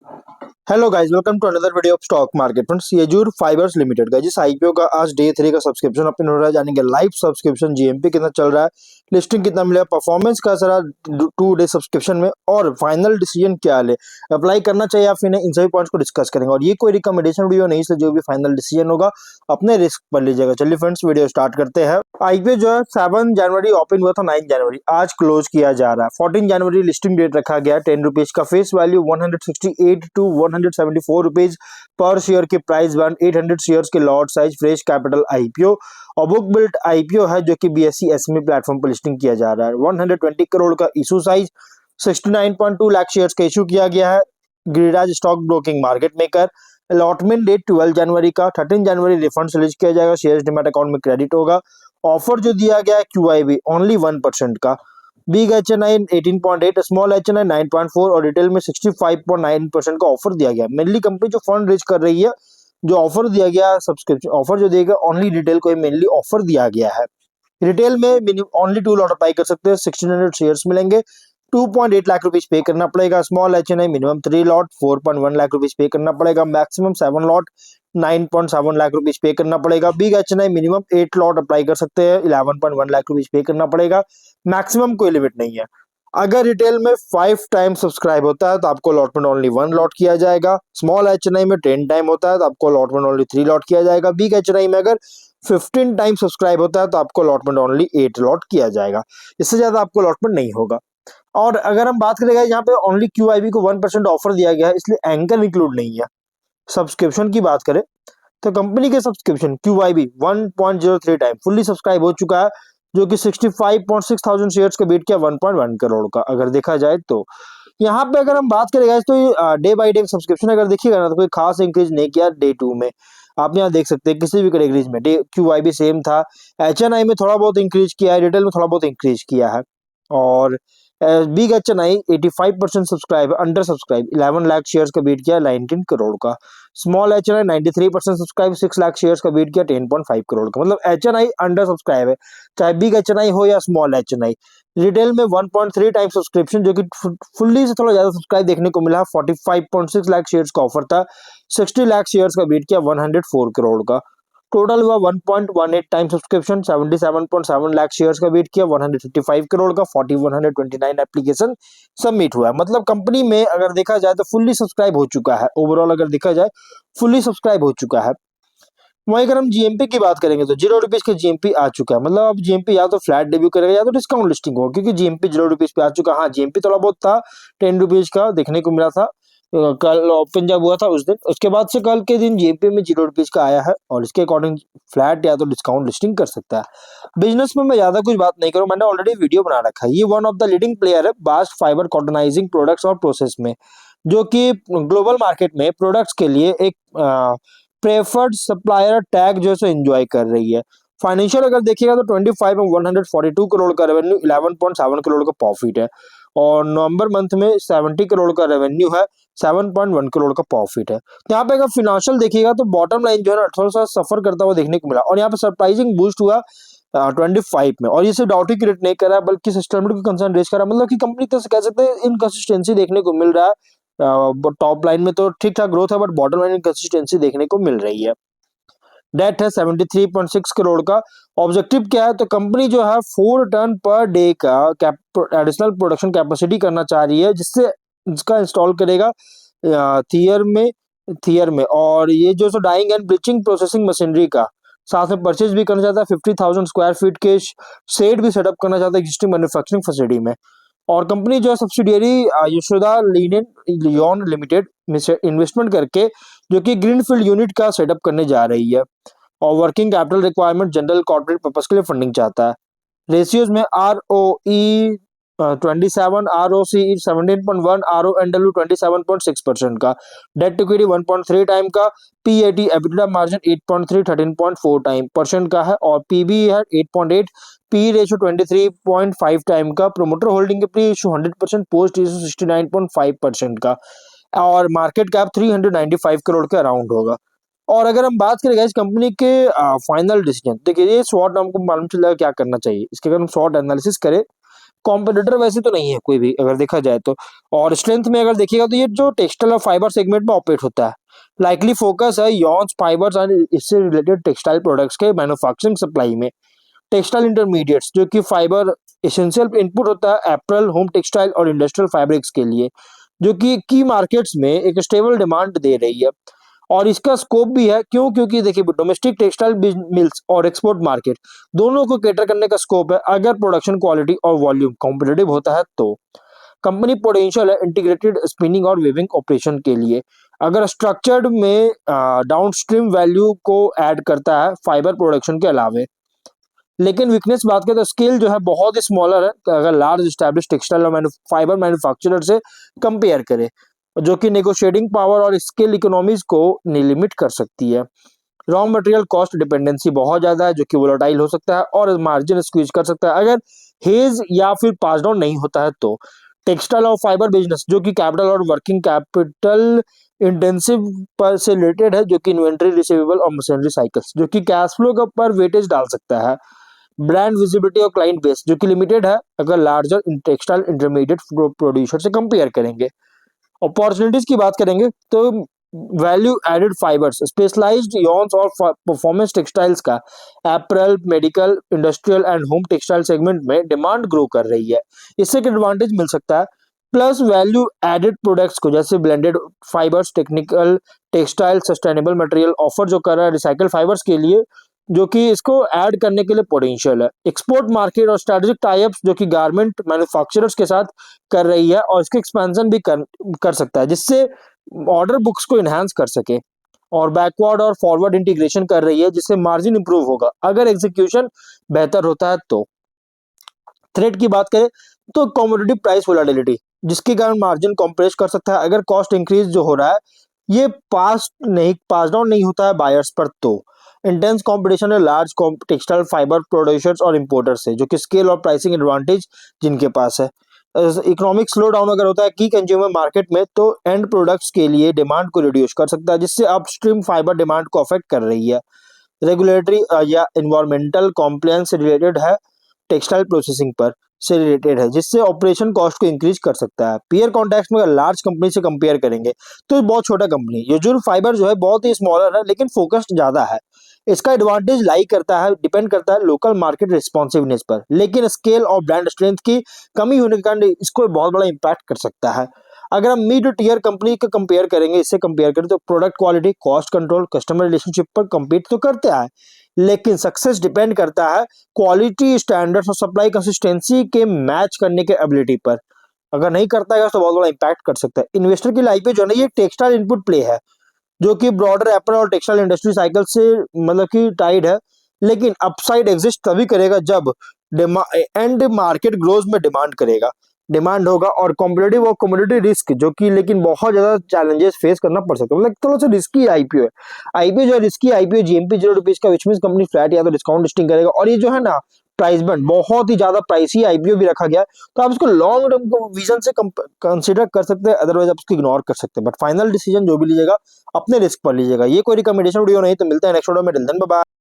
Hello guys, welcome to another video of stock market friends. Yajur fibres limited का जिस IPO का आज day 3 का सब्सक्रिप्शन ओपन हो रहा है, जानेंगे लाइव सब्सक्रिप्शन जीएमपी कितना चल रहा है, लिस्टिंग कितना मिलेगा, परफॉर्मेंस का सरा 2 डे सब्सक्रिप्शन में और फाइनल डिसीजन क्या है, अप्लाई करना चाहिए या फिर नहीं, इन सभी पॉइंट्स को डिस्कस करेंगे। और ये कोई रिकमेंडेशन वीडियो नहीं, इसलिए जो भी फाइनल डिसीजन होगा अपने रिस्क पर लीजिएगा। चलिए फ्रेंड्स, वीडियो स्टार्ट करते हैं। आईपीओ जो है 7 जनवरी ओपन हुआ था, 9 जनवरी आज क्लोज किया जा रहा है। 14 जनवरी लिस्टिंग डेट रखा गया, 10 रुपीज का फेस वैल्यू 168 टू 174 रुपीज पर शेयर की प्राइस बैंड, 800 शेयर्स के lot size, fresh capital IPO और बुक बिल्ट आईपीओ है जो कि बीएसई एसएमई प्लेटफॉर्म पर लिस्टिंग किया जा रहा है। 120 करोड़ का इशू साइज, 69.2 लाख शेयर्स का इशू किया गया है। Giriraj stock broking market maker. Allotment date 12 जनवरी का, 13 जनवरी रिफंड रिलीज किया जाएगा, शेयर्स डिमैट अकाउंट में क्रेडिट होगा। ऑफर जो दिया गया है क्यूआईबी ओनली 1% का, बिग एचएनआई 18.8, स्मॉल एचएनआई 9.4 और रिटेल में 65.9% का ऑफर दिया गया। मेनली कंपनी जो फंड रेज कर रही है, जो ऑफर दिया गया सब्सक्रिप्शन ऑफर जो दिया गया ओनली रिटेल को मेनली ऑफर दिया गया है। रिटेल में ओनली 2 लॉट अप्लाई कर सकते हैं, 1600 शेयर्स मिलेंगे, 2.8 लाख रुपीज पे करना पड़ेगा। Small HNI minimum 3 lot 4.1 lakh rupees पे करना पड़ेगा, मैक्सिमम 7 लॉट 9.7 लाख रुपीज पे करना पड़ेगा। Big HNI minimum 8 lot apply कर सकते हैं, 11.1 लाख रुपीज पे करना पड़ेगा, मैक्सिमम कोई लिमिट नहीं है। अगर रिटेल में 5 टाइम सब्सक्राइब होता है तो आपको अलॉटमेंट ओनली 1 लॉट किया जाएगा। स्मॉल एचएनआई में 10 टाइम होता है तो आपको अलॉटमेंट ओनली 3 लॉट किया जाएगा। बिग एचएनआई में अगर 15 टाइम सब्सक्राइब होता है तो आपको अलॉटमेंट ओनली 8 लॉट किया जाएगा, इससे ज्यादा आपको अलॉटमेंट नहीं होगा। और अगर हम बात करेंगे, यहाँ पे ओनली क्यूआईबी को 1% ऑफर दिया गया है, इसलिए एंकर इंक्लूड नहीं है। सब्सक्रिप्शन की बात करें तो कंपनी के subscription QIB 1.03 time fully subscribe हो चुका है, जो कि 65.6 थाउजेंड शेयर्स के बीट किया 1.1 करोड़ का अगर देखा जाए तो। यहाँ पे अगर हम बात करें तो डे बाई डे सब्सक्रिप्शन अगर देखिएगा ना तो कोई खास इंक्रीज नहीं किया डे 2 में। आप यहाँ देख सकते हैं किसी भी कैटेगरीज में डे क्यूआईबी सेम था। एचएनआई में थोड़ा बहुत इंक्रीज किया है, रिटेल में थोड़ा बहुत इंक्रीज किया है। और big HNI 85% subscribe under subscribe 11 lakh shares का बीट किया 19 करोड़ का। Small HNI 93% subscribe 6 lakh shares का बीट किया 10.5 करोड़ का। मतलब एचएनआई अंडर सब्सक्राइब है, चाहे बिग एचएनआई हो या स्मॉल एचएनआई। रिटेल में 1.3 टाइम सब्सक्रिप्शन, जो कि फुल्ली से थोड़ा ज्यादा सब्सक्राइब देखने को मिला। 45.6 लाख शेयर्स का ऑफर था, 60 लाख शेयर्स का बीट किया 104 करोड़ का। टोटल हुआ 1.18 टाइम सब्सक्रिप्शन, 77.7 लाख शेयर्स का बीट किया 155 करोड़ का। 4129 एप्लीकेशन सबमिट हुआ है। मतलब कंपनी में अगर देखा जाए तो फुल्ली सब्सक्राइब हो चुका है, ओवरऑल अगर देखा जाए फुल्ली सब्सक्राइब हो चुका है। वहीं अगर हम जीएमपी की बात करेंगे तो 0 रुपीज के जीएमपी आ चुका है। मतलब अब जीएमपी या तो फ्लैट डेब्यू करेगा या तो डिस्काउंट लिस्टिंग होगा, क्योंकि जीएमपी 0 रुपीज पे आ चुका है। हाँ, जीएमपी थोड़ा बहुत था, 10 रुपीज का देखने को मिला था कल ओपन जब हुआ था उस दिन। उसके बाद से कल के दिन जीएमपी में 0 रुपीज का आया है और इसके अकॉर्डिंग फ्लैट या तो डिस्काउंट लिस्टिंग कर सकता है। बिजनेस में मैं ज्यादा कुछ बात नहीं करूँ, मैंने ऑलरेडी वीडियो बना रखा है। ये one of the leading player है बास्ट फाइबर कॉटनाइजिंग प्रोडक्ट्स और प्रोसेस में, जो कि ग्लोबल मार्केट में प्रोडक्ट्स के लिए एक प्रेफर्ड सप्लायर टैग जो है एंजॉय कर रही है। फाइनेंशियल अगर देखिएगा तो 25 में 142 करोड़ का रेवेन्यू, 11.7 करोड़ का प्रॉफिट है। और नवंबर मंथ में 70 करोड़ का रेवेन्यू है, 7.1 करोड़ का प्रॉफिट है। यहाँ पे अगर फिनेंशियल देखिएगा तो बॉटम लाइन जो है ना थोड़ा सा सफर करता हुआ देखने को मिला, और यहाँ पे सरप्राइजिंग बूस्ट हुआ 25 में। और ये सिर्फ डाउट ही क्रिएट नहीं कर रहा है बल्कि सिस्टमेटिक कंसर्न रेज कर रहा है। मतलब कि कंपनी तो कह सकते हैं इनकंसिस्टेंसी देखने को मिल रहा है। टॉप लाइन में तो ठीक ठाक ग्रोथ है, बट बॉटम लाइन इनकंसिस्टेंसी देखने को मिल रही है। डेट है 73.6 करोड़ का। ऑब्जेक्टिव क्या है तो कंपनी जो है 4 टन पर डे का एडिशनल प्रोडक्शन कैपेसिटी करना चाह रही है, जिससे इसका इंस्टॉल करेगा थियर में। और ये जो सो dyeing and bleaching processing machinery का साथ में परचेज भी करना चाहता है। 50,000 स्क्वायर फीट के शेड भी सेटअप करना चाहता है एग्जिस्टिंग मैन्युफैक्चरिंग फैसिलिटी में। और कंपनी जो है सब्सिडियरी यशोदा लियोन लिमिटेड में से इन्वेस्टमेंट करके जो कि ग्रीनफील्ड यूनिट का सेटअप करने जा रही है। और working capital requirement general corporate purpose के लिए फंडिंग चाहता है। रेशियोज में आर ओ ई 27, आर ओ सी 17.1, आर ओ एन डब्ल्यू 27.6% का। डेट टू इक्विटी 1.3 टाइम का। P A T EBITDA margin 8.3 13.4 time percent का है। और पीबी है 8.8, पी रेशियो 23.5 टाइम का। प्रोमोटर होल्डिंग के प्री इशू 100%, पोस्ट इशू 69.5% का। और मार्केट कैप 395 करोड़ के अराउंड होगा। और अगर हम बात करें इस कंपनी के फाइनल डिसीजन, देखिए ये शॉर्ट हमको मालूम चल जाएगा क्या करना चाहिए। इसके अगर हम शॉर्ट एनालिसिस करें कॉम्पिटिटर वैसे तो नहीं है कोई भी अगर देखा जाए तो। और स्ट्रेंथ में अगर देखिएगा तो ये जो टेक्सटाइल और फाइबर सेगमेंट में ऑपरेट होता है, लाइकली फोकस है यॉन्स फाइबर्स एंड इससे रिलेटेड टेक्सटाइल प्रोडक्ट्स के मैन्युफैक्चरिंग सप्लाई में। टेक्सटाइल इंटरमीडिएट्स जो कि फाइबर एसेंशियल इनपुट होता है एप्रल, होम टेक्सटाइल और इंडस्ट्रियल फैब्रिक्स के लिए, जो कि की मार्केट्स में एक स्टेबल डिमांड दे रही है। और इसका स्कोप भी है, क्यों? क्योंकि देखिए डोमेस्टिक टेक्सटाइल मिल्स और एक्सपोर्ट मार्केट दोनों को कैटर करने का स्कोप है अगर प्रोडक्शन क्वालिटी और वॉल्यूम कॉम्पिटिटिव होता है तो। कंपनी पोटेंशियल है इंटीग्रेटेड स्पिनिंग और वेविंग ऑपरेशन के लिए, अगर स्ट्रक्चर्ड में डाउनस्ट्रीम वैल्यू को ऐड करता है फाइबर प्रोडक्शन के अलावे। लेकिन वीकनेस बात करें तो स्केल जो है बहुत ही स्मॉलर है अगर लार्ज एस्टैब्लिश टेक्सटाइल और फाइबर मैन्युफैक्चरर से कंपेयर करें, जो कि नेगोशिएटिंग पावर और स्केल इकोनॉमीज को लिमिट कर सकती है। रॉ मटेरियल कॉस्ट डिपेंडेंसी बहुत ज्यादा है जो कि वोलेटाइल हो सकता है और मार्जिन स्क्वीज कर सकता है अगर हेज या फिर पास डाउन नहीं होता है तो। टेक्सटाइल और फाइबर बिजनेस जो कि कैपिटल और वर्किंग कैपिटल इंटेंसिव पर से रिलेटेड है, जो कि इन्वेंट्री रिसीवेबल और मशीनरी साइकिल्स जो कि कैश फ्लो का पर वेटेज डाल सकता है। ब्रांड विजिबिलिटी और क्लाइंट बेस जो कि लिमिटेड है अगर लार्जर टेक्सटाइल इंटरमीडिएट प्रोड्यूसर से कंपेयर करेंगे। अपॉर्चुनिटीज की बात करेंगे तो वैल्यू एडेड फाइबर्स, स्पेशलाइज्ड यॉन्स और परफॉर्मेंस टेक्सटाइल्स का apparel, medical, industrial and home textile segment में डिमांड ग्रो कर रही है, इससे एक एडवांटेज मिल सकता है। प्लस वैल्यू एडेड प्रोडक्ट्स को जैसे blended fibres, technical textile, sustainable material offer जो कर रहा है रिसाइकल फाइबर्स के लिए, जो कि इसको ऐड करने के लिए पोटेंशियल है। एक्सपोर्ट मार्केट और स्ट्रेटेजिक टाइप्स जो कि गारमेंट मैन्युफैक्चरर्स के साथ कर रही है और इसके एक्सपेंशन भी कर सकता है जिससे ऑर्डर बुक्स को इनहांस कर सके। और बैकवर्ड और फॉरवर्ड इंटीग्रेशन कर रही है जिससे मार्जिन इंप्रूव होगा अगर एग्जीक्यूशन बेहतर होता है तो। थ्रेट की बात करें तो कमोडिटी प्राइस वोलेटिलिटी जिसके कारण मार्जिन कॉम्प्रेस कर सकता है अगर कॉस्ट इंक्रीज जो हो रहा है ये पास डाउन नहीं होता है बायर्स पर तो। इंटेंस कंपटीशन है लार्ज टेक्सटाइल फाइबर प्रोड्यूसर्स और इंपोर्टर्स से जो कि स्केल और प्राइसिंग एडवांटेज जिनके पास है। इकोनॉमिक स्लो डाउन अगर होता है की कंज्यूमर मार्केट में तो एंड प्रोडक्ट्स के लिए डिमांड को रिड्यूस कर सकता है जिससे अपस्ट्रीम फाइबर डिमांड को अफेक्ट कर रही है। रेगुलेटरी या इन्वायरमेंटल कॉम्प्लायंस से रिलेटेड है, टेक्सटाइल प्रोसेसिंग पर से रिलेटेड है जिससे ऑपरेशन कॉस्ट को इंक्रीज कर सकता है। पीयर कॉन्टेक्स्ट में अगर लार्ज कंपनी से कंपेयर करेंगे तो बहुत छोटा कंपनी यूजुअल फाइबर जो है बहुत ही स्मॉलर है लेकिन फोकस्ड ज्यादा है। इसका एडवांटेज लाई करता है डिपेंड करता है लोकल मार्केट रिस्पॉन्सिवनेस पर, लेकिन स्केल और ब्रांड स्ट्रेंथ की कमी होने के कारण इसको बहुत बड़ा इंपैक्ट कर सकता है। अगर हम मिड टीयर कंपनी का कंपेयर करेंगे इससे कंपेयर करें तो product quality, cost control, customer relationship पर कंपीट तो करते हैं, लेकिन सक्सेस डिपेंड करता है क्वालिटी स्टैंडर्ड्स और सप्लाई कंसिस्टेंसी के मैच करने के एबिलिटी पर। अगर नहीं करता है तो बहुत बड़ा इंपैक्ट कर सकता है। इन्वेस्टर की लाइफ पे जो है ना ये टेक्सटाइल इनपुट प्ले है जो कि ब्रॉडर एपल और टेक्सटाइल इंडस्ट्री साइकिल से मतलब कि टाइड है, लेकिन अपसाइड एग्जिस्ट तभी करेगा जब एंड मार्केट ग्रोथ में डिमांड होगा और कॉम्पिटिटिव और कमोडिटी रिस्क जो कि लेकिन बहुत ज्यादा चैलेंजेस फेस करना पड़ सकता है। मतलब थोड़ा सा रिस्की आईपीओ है। आईपीओ जो है रिस्की आईपीओ जीएमपी ₹0 का, विच मींस कंपनी फ्लैट या तो डिस्काउंट लिस्टिंग करेगा और ये जो है ना प्राइस बैंड बहुत ही ज्यादा प्राइसी आईपीओ भी रखा गया है, तो आप इसको लॉन्ग टर्म विजन से कंसिडर कर सकते हैं, अदरवाइज आप इसको इग्नोर कर सकते हैं। बट फाइनल डिसीजन जो भी लीजिएगा अपने रिस्क पर लीजिएगा। ये कोई रिकमेंडेशन वीडियो नहीं, तो मिलता है नेक्स्ट वीडियो में। Till then bye bye.